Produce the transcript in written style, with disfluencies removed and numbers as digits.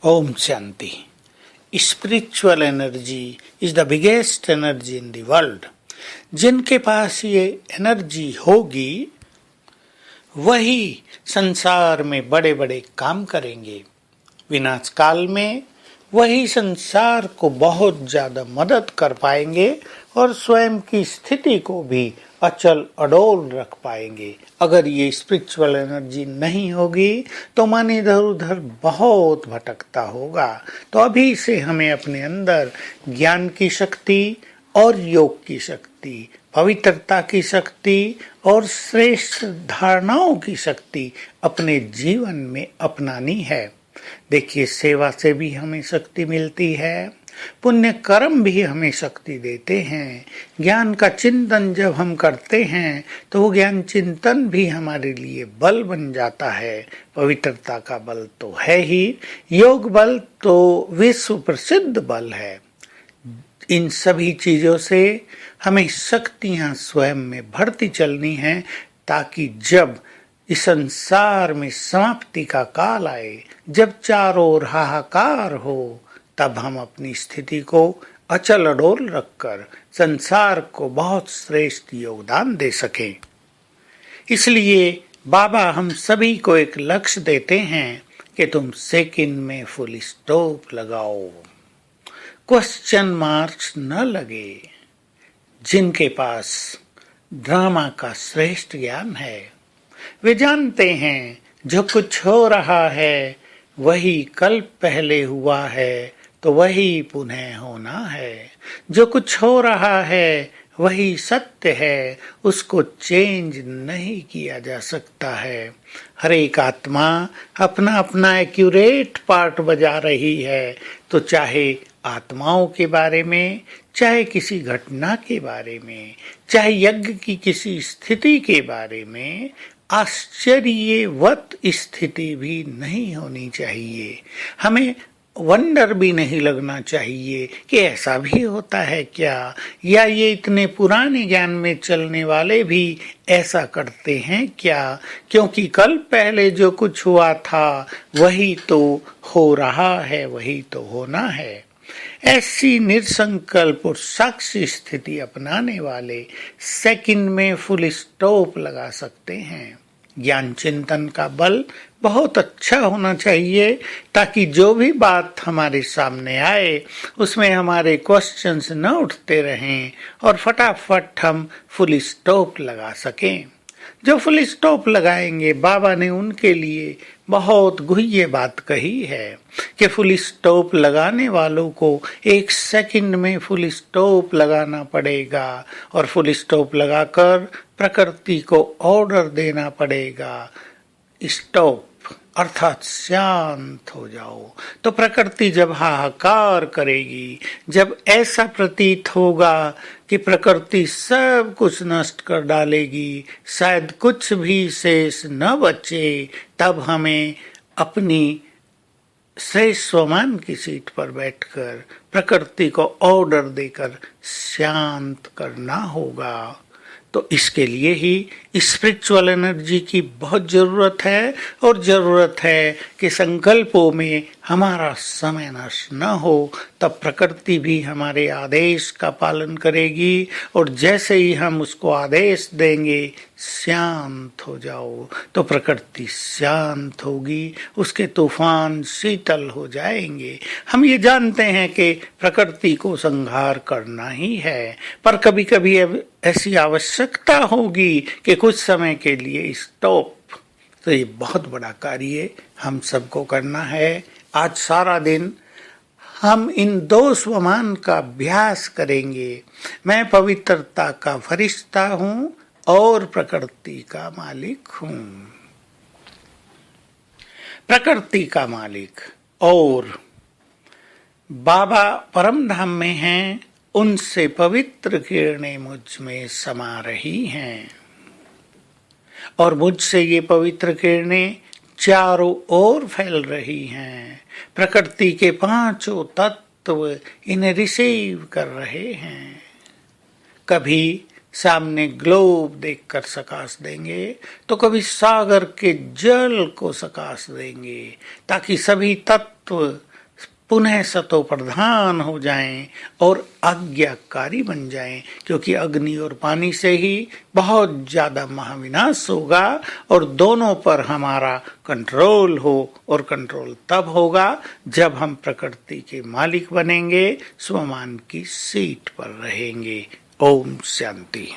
Om Shanti. Spiritual energy is the biggest energy in the world. जिनके पास ये energy होगी वही संसार में बड़े बड़े काम करेंगे। विनाश काल में वही संसार को बहुत ज्यादा मदद कर पाएंगे और स्वयं की स्थिति को भी अचल अडोल रख पाएंगे। अगर ये स्पिरिचुअल एनर्जी नहीं होगी तो मन इधर उधर बहुत भटकता होगा। तो अभी से हमें अपने अंदर ज्ञान की शक्ति और योग की शक्ति, पवित्रता की शक्ति और श्रेष्ठ धारणाओं की शक्ति अपने जीवन में अपनानी है। देखिए, सेवा से भी हमें शक्ति मिलती है, पुण्य कर्म भी हमें शक्ति देते हैं। ज्ञान का चिंतन जब हम करते हैं तो वो ज्ञान चिंतन भी हमारे लिए बल बन जाता है। पवित्रता का बल तो है ही, योग बल तो विश्व प्रसिद्ध बल है। इन सभी चीजों से हमें शक्तियां स्वयं में बढ़ती चलनी है, ताकि जब इस संसार में समाप्ति का काल आए, जब चारों ओर हाहाकार हो, तब हम अपनी स्थिति को अचल अडोल रखकर संसार को बहुत श्रेष्ठ योगदान दे सकें। इसलिए बाबा हम सभी को एक लक्ष्य देते हैं कि तुम सेकंड में फुल स्टॉप लगाओ, क्वेश्चन मार्क्स न लगे। जिनके पास ड्रामा का श्रेष्ठ ज्ञान है वे जानते हैं जो कुछ हो रहा है वही कल पहले हुआ है तो वही पुनः होना है। जो कुछ हो रहा है वही सत्य है, उसको चेंज नहीं किया जा सकता है। हर एक आत्मा अपना अपना एक्यूरेट पार्ट बजा रही है, तो चाहे आत्माओं के बारे में, चाहे किसी घटना के बारे में, चाहे यज्ञ की किसी स्थिति के बारे में आश्चर्यवत स्थिति भी नहीं होनी चाहिए। हमें वंडर भी नहीं लगना चाहिए कि ऐसा भी होता है क्या, या ये इतने पुराने ज्ञान में चलने वाले भी ऐसा करते हैं क्या, क्योंकि कल पहले जो कुछ हुआ था वही तो हो रहा है, वही तो होना है। ऐसी निसंकल्प और साक्षी स्थिति अपनाने वाले सेकंड में फुल स्टॉप लगा सकते हैं। ज्ञान चिंतन का बल बहुत अच्छा होना चाहिए, ताकि जो भी बात हमारे सामने आए उसमें हमारे क्वेश्चंस न उठते रहें और फटाफट हम फुल स्टॉप लगा सकें। जो फुल स्टॉप लगाएंगे, बाबा ने उनके लिए बहुत गुह्य बात कही है कि फुल स्टॉप लगाने वालों को एक सेकंड में फुल स्टॉप लगाना पड़ेगा और फुल स्टॉप लगाकर प्रकृति को ऑर्डर देना पड़ेगा, स्टॉप, अर्थात शांत हो जाओ। तो प्रकृति जब हाहाकार करेगी, जब ऐसा प्रतीत होगा कि प्रकृति सब कुछ नष्ट कर डालेगी, शायद कुछ भी शेष न बचे, तब हमें अपनी श्रेष्ठ स्वमान की सीट पर बैठकर प्रकृति को ऑर्डर देकर शांत करना होगा। तो इसके लिए ही स्पिरिचुअल एनर्जी की बहुत जरूरत है, और जरूरत है कि संकल्पों में हमारा समय नष्ट न हो। तब प्रकृति भी हमारे आदेश का पालन करेगी, और जैसे ही हम उसको आदेश देंगे शांत हो जाओ, तो प्रकृति शांत होगी, उसके तूफान शीतल हो जाएंगे। हम ये जानते हैं कि प्रकृति को संहार करना ही है, पर कभी कभी ऐसी आवश्यकता होगी कि कुछ समय के लिए स्टॉप। तो ये बहुत बड़ा कार्य हम सबको करना है। आज सारा दिन हम इन दो स्वमान का अभ्यास करेंगे। मैं पवित्रता का फरिश्ता हूँ और प्रकृति का मालिक हूँ। प्रकृति का मालिक और बाबा परम धाम में हैं, उनसे पवित्र किरणें मुझ में समा रही हैं, और मुझसे ये पवित्र किरणें चारों ओर फैल रही हैं। प्रकृति के पांचों तत्व इन्हें रिसीव कर रहे हैं। कभी सामने ग्लोब देखकर सकाश देंगे, तो कभी सागर के जल को सकाश देंगे, ताकि सभी तत्व पुनः सतो प्रधान हो जाएं और आज्ञाकारी बन जाएं, क्योंकि अग्नि और पानी से ही बहुत ज्यादा महाविनाश होगा और दोनों पर हमारा कंट्रोल हो। और कंट्रोल तब होगा जब हम प्रकृति के मालिक बनेंगे, स्वमान की सीट पर रहेंगे। ओम शांति।